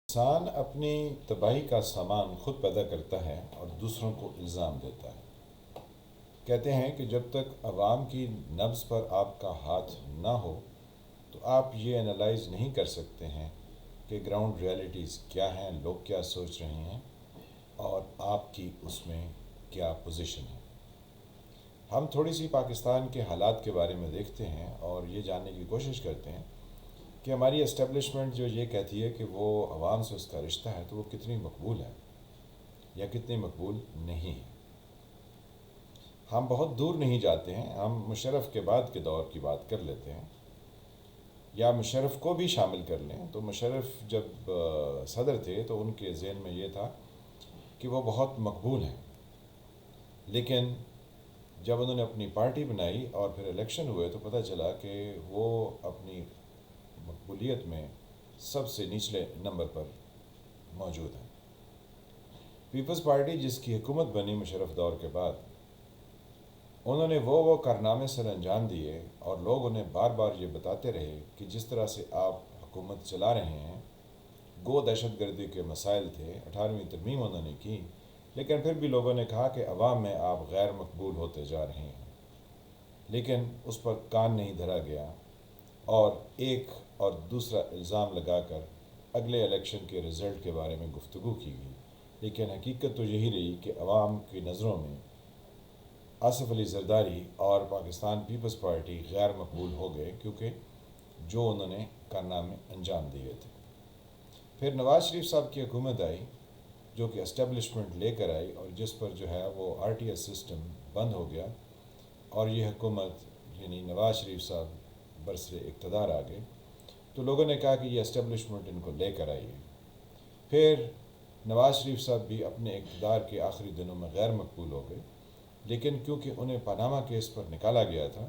انسان اپنی تباہی کا سامان خود پیدا کرتا ہے اور دوسروں کو الزام دیتا ہے۔ کہتے ہیں کہ جب تک عوام کی نبض پر آپ کا ہاتھ نہ ہو تو آپ یہ انالائز نہیں کر سکتے ہیں کہ گراؤنڈ ریالٹیز کیا ہیں، لوگ کیا سوچ رہے ہیں اور آپ کی اس میں کیا پوزیشن ہے۔ ہم تھوڑی سی پاکستان کے حالات کے بارے میں دیکھتے ہیں اور یہ جاننے کی کوشش کرتے ہیں کہ ہماری اسٹیبلشمنٹ جو یہ کہتی ہے کہ وہ عوام سے اس کا رشتہ ہے تو وہ کتنی مقبول ہے یا کتنی مقبول نہیں ہے۔ ہم بہت دور نہیں جاتے ہیں، ہم مشرف کے بعد کے دور کی بات کر لیتے ہیں یا مشرف کو بھی شامل کر لیں تو مشرف جب صدر تھے تو ان کے ذہن میں یہ تھا کہ وہ بہت مقبول ہیں، لیکن جب انہوں نے اپنی پارٹی بنائی اور پھر الیکشن ہوئے تو پتہ چلا کہ وہ اپنی مقبولیت میں سب سے نچلے نمبر پر موجود ہیں۔ پیپلز پارٹی جس کی حکومت بنی مشرف دور کے بعد، انہوں نے وہ کارنامے سر انجام دیے اور لوگ انہیں بار بار یہ بتاتے رہے کہ جس طرح سے آپ حکومت چلا رہے ہیں گو دہشت گردی کے مسائل تھے، 18ویں ترمیم انہوں نے کی، لیکن پھر بھی لوگوں نے کہا کہ عوام میں آپ غیر مقبول ہوتے جا رہے ہیں، لیکن اس پر کان نہیں دھرا گیا اور ایک اور دوسرا الزام لگا کر اگلے الیکشن کے رزلٹ کے بارے میں گفتگو کی گئی، لیکن حقیقت تو یہی رہی کہ عوام کی نظروں میں آصف علی زرداری اور پاکستان پیپلز پارٹی غیر مقبول ہو گئے کیونکہ جو انہوں نے کارنامے انجام دیے تھے۔ پھر نواز شریف صاحب کی حکومت آئی جو کہ اسٹیبلشمنٹ لے کر آئی اور جس پر جو ہے وہ RTI سسٹم بند ہو گیا اور یہ حکومت یعنی نواز شریف صاحب برسر اقتدار آ گئے تو لوگوں نے کہا کہ یہ اسٹیبلشمنٹ ان کو لے کر آئی ہے۔ پھر نواز شریف صاحب بھی اپنے اقتدار کے آخری دنوں میں غیر مقبول ہو گئے، لیکن کیونکہ انہیں پاناما کیس پر نکالا گیا تھا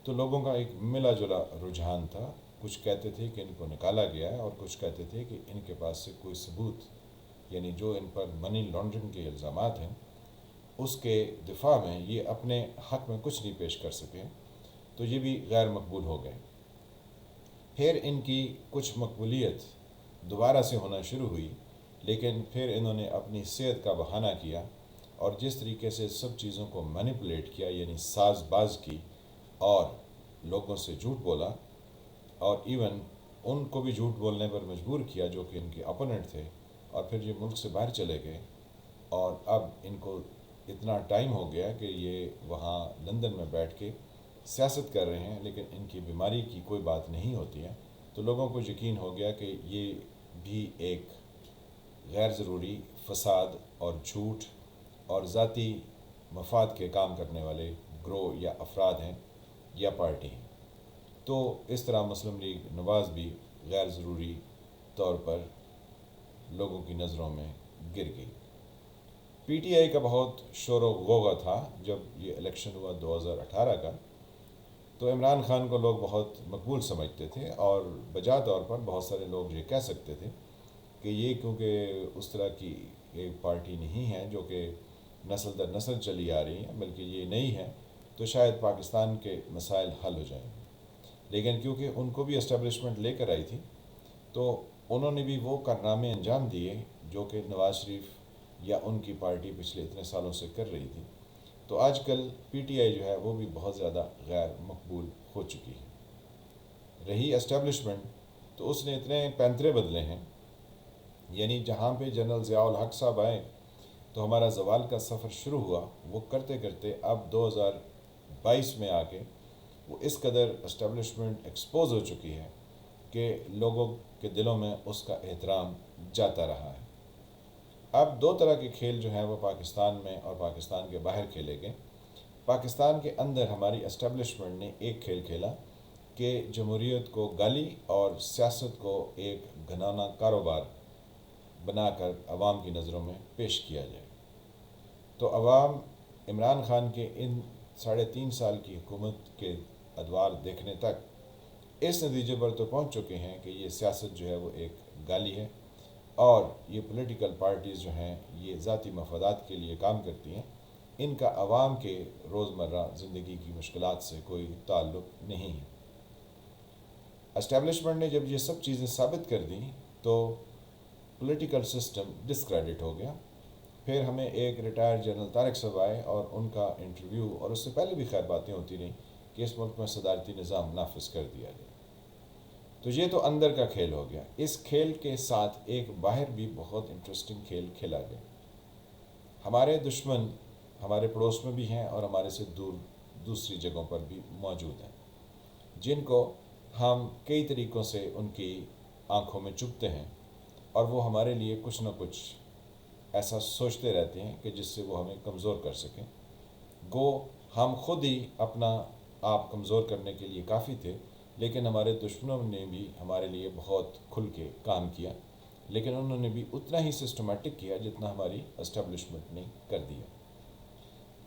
تو لوگوں کا ایک ملا جلا رجحان تھا، کچھ کہتے تھے کہ ان کو نکالا گیا ہے اور کچھ کہتے تھے کہ ان کے پاس سے کوئی ثبوت یعنی جو ان پر منی لانڈرنگ کے الزامات ہیں اس کے دفاع میں یہ اپنے حق میں کچھ نہیں پیش کر سکے، تو یہ بھی غیر مقبول ہو گئے۔ پھر ان کی کچھ مقبولیت دوبارہ سے ہونا شروع ہوئی، لیکن پھر انہوں نے اپنی صحت کا بہانہ کیا اور جس طریقے سے سب چیزوں کو مینیپولیٹ کیا یعنی ساز باز کی اور لوگوں سے جھوٹ بولا اور ایون ان کو بھی جھوٹ بولنے پر مجبور کیا جو کہ ان کے اپوننٹ تھے، اور پھر یہ ملک سے باہر چلے گئے اور اب ان کو اتنا ٹائم ہو گیا کہ یہ وہاں لندن میں بیٹھ کے سیاست کر رہے ہیں لیکن ان کی بیماری کی کوئی بات نہیں ہوتی ہے، تو لوگوں کو یقین ہو گیا کہ یہ بھی ایک غیر ضروری فساد اور جھوٹ اور ذاتی مفاد کے کام کرنے والے گروہ یا افراد ہیں یا پارٹی ہیں۔ تو اس طرح مسلم لیگ نواز بھی غیر ضروری طور پر لوگوں کی نظروں میں گر گئی۔ PTI کا بہت شور و غوغا تھا جب یہ الیکشن ہوا 2018 کا، تو عمران خان کو لوگ بہت مقبول سمجھتے تھے اور بجا طور پر بہت سارے لوگ یہ کہہ سکتے تھے کہ یہ کیونکہ اس طرح کی ایک پارٹی نہیں ہے جو کہ نسل در نسل چلی آ رہی ہے بلکہ یہ نئی ہے تو شاید پاکستان کے مسائل حل ہو جائیں گے، لیکن کیونکہ ان کو بھی اسٹیبلشمنٹ لے کر آئی تھی تو انہوں نے بھی وہ کارنامے انجام دیے جو کہ نواز شریف یا ان کی پارٹی پچھلے اتنے سالوں سے کر رہی تھی، تو آج کل PTI جو ہے وہ بھی بہت زیادہ غیر مقبول ہو چکی ہے۔ رہی اسٹیبلشمنٹ تو اس نے اتنے پینترے بدلے ہیں، یعنی جہاں پہ جنرل ضیاء الحق صاحب آئے تو ہمارا زوال کا سفر شروع ہوا، وہ کرتے کرتے اب 2022 میں آ کے وہ اس قدر اسٹیبلشمنٹ ایکسپوز ہو چکی ہے کہ لوگوں کے دلوں میں اس کا احترام جاتا رہا ہے۔ اب دو طرح کے کھیل جو ہیں وہ پاکستان میں اور پاکستان کے باہر کھیلے گئے۔ پاکستان کے اندر ہماری اسٹیبلشمنٹ نے ایک کھیل کھیلا کہ جمہوریت کو گالی اور سیاست کو ایک گھنانا کاروبار بنا کر عوام کی نظروں میں پیش کیا جائے، تو عوام عمران خان کے ان 3.5 سال کی حکومت کے ادوار دیکھنے تک اس نتیجے پر تو پہنچ چکے ہیں کہ یہ سیاست جو ہے وہ ایک گالی ہے اور یہ پولیٹیکل پارٹیز جو ہیں یہ ذاتی مفادات کے لیے کام کرتی ہیں، ان کا عوام کے روزمرہ زندگی کی مشکلات سے کوئی تعلق نہیں ہے۔ اسٹیبلشمنٹ نے جب یہ سب چیزیں ثابت کر دیں تو پولیٹیکل سسٹم ڈسکریڈٹ ہو گیا. پھر ہمیں ایک ریٹائرڈ جنرل طارق صاحب آئے اور ان کا انٹرویو، اور اس سے پہلے بھی خیر باتیں ہوتی رہیں کہ اس ملک میں صدارتی نظام نافذ کر دیا جائے. تو یہ تو اندر کا کھیل ہو گیا. اس کھیل کے ساتھ ایک باہر بھی بہت انٹرسٹنگ کھیل کھیلا گیا. ہمارے دشمن ہمارے پڑوس میں بھی ہیں اور ہمارے سے دور دوسری جگہوں پر بھی موجود ہیں، جن کو ہم کئی طریقوں سے ان کی آنکھوں میں چبھتے ہیں، اور وہ ہمارے لیے کچھ نہ کچھ ایسا سوچتے رہتے ہیں کہ جس سے وہ ہمیں کمزور کر سکیں. گو ہم خود ہی اپنا آپ کمزور کرنے کے لیے کافی تھے، لیکن ہمارے دشمنوں نے بھی ہمارے لیے بہت کھل کے کام کیا، لیکن انہوں نے بھی اتنا ہی سسٹمیٹک کیا جتنا ہماری اسٹیبلشمنٹ نے کر دیا.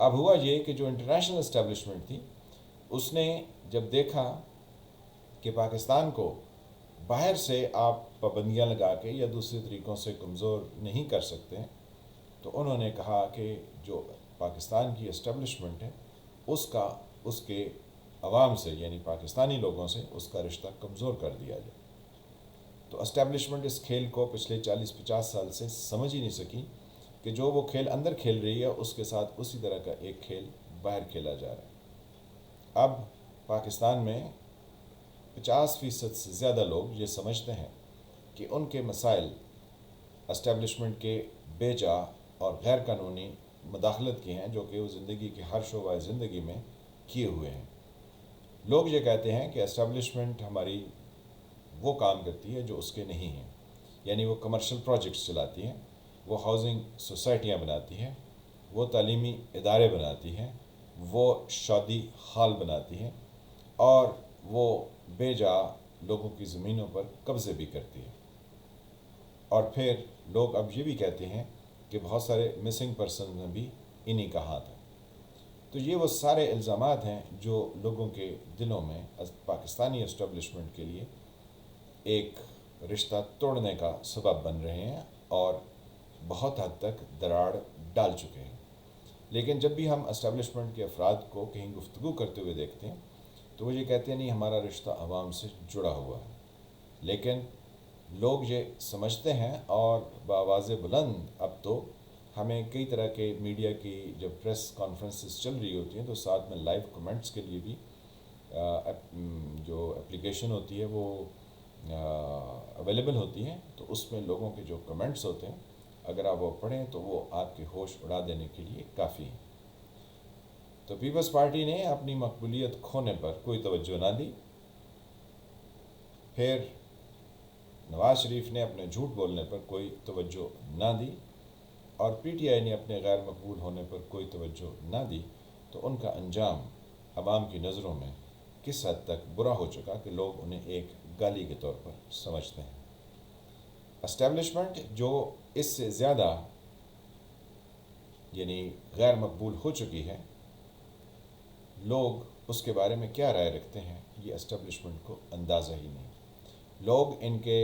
اب ہوا یہ کہ جو انٹرنیشنل اسٹیبلشمنٹ تھی، اس نے جب دیکھا کہ پاکستان کو باہر سے آپ پابندیاں لگا کے یا دوسرے طریقوں سے کمزور نہیں کر سکتے، تو انہوں نے کہا کہ جو پاکستان کی اسٹیبلشمنٹ ہے اس کے عوام سے یعنی پاکستانی لوگوں سے اس کا رشتہ کمزور کر دیا جائے. تو اسٹیبلشمنٹ اس کھیل کو پچھلے 40-50 سال سے سمجھ ہی نہیں سکی کہ جو وہ کھیل اندر کھیل رہی ہے اس کے ساتھ اسی طرح کا ایک کھیل باہر کھیلا جا رہا ہے. اب پاکستان میں 50% سے زیادہ لوگ یہ سمجھتے ہیں کہ ان کے مسائل اسٹیبلشمنٹ کے بے جا اور غیر قانونی مداخلت کی ہیں، جو کہ وہ زندگی کے ہر شعبہ زندگی میں کیے ہوئے ہیں. لوگ یہ کہتے ہیں کہ اسٹیبلشمنٹ ہماری وہ کام کرتی ہے جو اس کے نہیں ہیں، یعنی وہ کمرشل پروجیکٹس چلاتی ہیں، وہ ہاؤسنگ سوسائٹیاں بناتی ہیں، وہ تعلیمی ادارے بناتی ہیں، وہ شادی ہال بناتی ہیں، اور وہ بے جا لوگوں کی زمینوں پر قبضے بھی کرتی ہے. اور پھر لوگ اب یہ بھی کہتے ہیں کہ بہت سارے مسنگ پرسن میں بھی انہی کا ہاتھ ہے. تو یہ وہ سارے الزامات ہیں جو لوگوں کے دلوں میں پاکستانی اسٹیبلشمنٹ کے لیے ایک رشتہ توڑنے کا سبب بن رہے ہیں اور بہت حد تک دراڑ ڈال چکے ہیں. لیکن جب بھی ہم اسٹیبلشمنٹ کے افراد کو کہیں گفتگو کرتے ہوئے دیکھتے ہیں تو وہ یہ کہتے ہیں نہیں، ہمارا رشتہ عوام سے جڑا ہوا ہے. لیکن لوگ یہ سمجھتے ہیں، اور بآواز بلند اب تو ہمیں کئی طرح کے میڈیا کی جب پریس کانفرنسز چل رہی ہوتی ہیں تو ساتھ میں لائیو کمنٹس کے لیے بھی جو اپلیکیشن ہوتی ہے وہ اویلیبل ہوتی ہیں. تو اس میں لوگوں کے جو کمنٹس ہوتے ہیں اگر آپ وہ پڑھیں تو وہ آپ کے ہوش اڑا دینے کے لیے کافی ہیں. تو پیپلز پارٹی نے اپنی مقبولیت کھونے پر کوئی توجہ نہ دی. پھر نواز شریف نے اپنے جھوٹ بولنے پر کوئی توجہ نہ دی، اور پی ٹی آئی نے اپنے غیر مقبول ہونے پر کوئی توجہ نہ دی. تو ان کا انجام عوام کی نظروں میں کس حد تک برا ہو چکا کہ لوگ انہیں ایک گالی کے طور پر سمجھتے ہیں. اسٹیبلشمنٹ جو اس سے زیادہ یعنی غیر مقبول ہو چکی ہے، لوگ اس کے بارے میں کیا رائے رکھتے ہیں یہ اسٹیبلشمنٹ کو اندازہ ہی نہیں. لوگ ان کے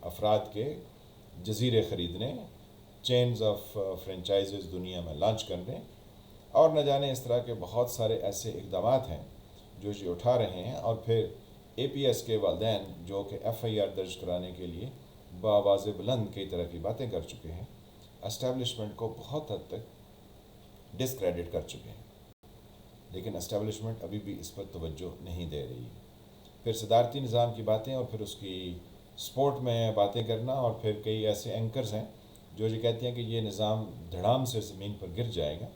افراد کے جزیرے خریدنے، چینز آف فرنچائزز دنیا میں لانچ کرنے، اور نہ جانے اس طرح کے بہت سارے ایسے اقدامات ہیں جو یہ اٹھا رہے ہیں. اور پھر اے پی ایس کے والدین جو کہ ایف آئی آر درج کرانے کے لیے بآواز بلند کئی طرح کی باتیں کر چکے ہیں، اسٹیبلشمنٹ کو بہت حد تک ڈسکریڈٹ کر چکے ہیں. لیکن اسٹیبلشمنٹ ابھی بھی اس پر توجہ نہیں دے رہی. پھر صدارتی نظام کی باتیں اور پھر اس کی سپورٹ میں باتیں کرنا، اور پھر کئی ایسے اینکرز ہیں جو یہ کہتے ہیں کہ یہ نظام دھڑام سے زمین پر گر جائے گا.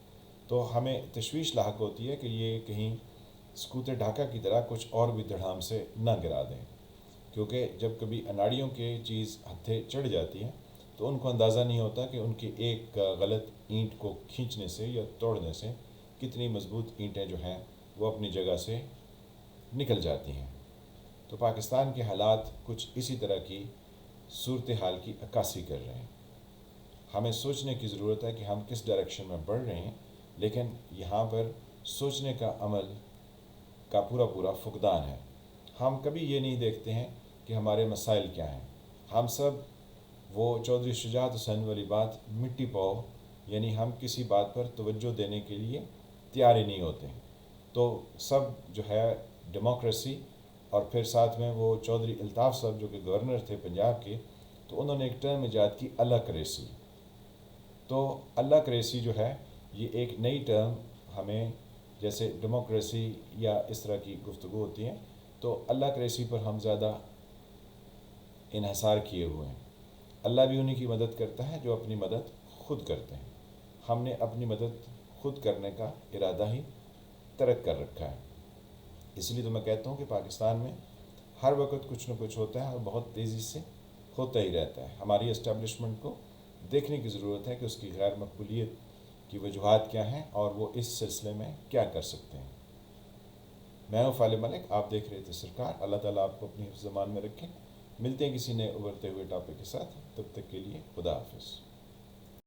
تو ہمیں تشویش لاحق ہوتی ہے کہ یہ کہیں سکوت ڈھاکہ کی طرح کچھ اور بھی دھڑام سے نہ گرا دیں، کیونکہ جب کبھی اناڑیوں کی چیز ہتھے چڑھ جاتی ہے تو ان کو اندازہ نہیں ہوتا کہ ان کی ایک غلط اینٹ کو کھینچنے سے یا توڑنے سے کتنی مضبوط اینٹیں جو ہیں وہ اپنی جگہ سے نکل جاتی ہیں. تو پاکستان کے حالات کچھ اسی طرح کی صورتحال کی عکاسی کر رہے ہیں. ہمیں سوچنے کی ضرورت ہے کہ ہم کس ڈائریکشن میں بڑھ رہے ہیں، لیکن یہاں پر سوچنے کا عمل کا پورا فقدان ہے. ہم کبھی یہ نہیں دیکھتے ہیں کہ ہمارے مسائل کیا ہیں. ہم سب وہ چودھری شجاعت حسین والی بات مٹی پاؤ، یعنی ہم کسی بات پر توجہ دینے کے لیے تیار ہی نہیں ہوتے ہیں. تو سب جو ہے ڈیموکریسی، اور پھر ساتھ میں وہ چودھری الطاف صاحب جو کہ گورنر تھے پنجاب کے، تو انہوں نے ایک ٹرم ایجاد کی اللہ کریسی. تو اللہ کریسی جو ہے یہ ایک نئی ٹرم ہمیں، جیسے ڈیموکریسی یا اس طرح کی گفتگو ہوتی ہیں تو اللہ کریسی پر ہم زیادہ انحصار کیے ہوئے ہیں. اللہ بھی انہی کی مدد کرتا ہے جو اپنی مدد خود کرتے ہیں. ہم نے اپنی مدد خود کرنے کا ارادہ ہی ترک کر رکھا ہے. اس لیے تو میں کہتا ہوں کہ پاکستان میں ہر وقت کچھ نہ کچھ ہوتا ہے اور بہت تیزی سے ہوتا ہی رہتا ہے. ہماری اسٹیبلشمنٹ کو دیکھنے کی ضرورت ہے کہ اس کی غیر مقبولیت کی وجوہات کیا ہیں اور وہ اس سلسلے میں کیا کر سکتے ہیں. میں ہوں فالح ملک، آپ دیکھ رہے تھے سرکار. اللہ تعالیٰ آپ کو اپنی حفظ امان میں رکھیں. ملتے ہیں کسی نئے ابھرتے ہوئے ٹاپک کے ساتھ. تب تک کے لیے خدا حافظ.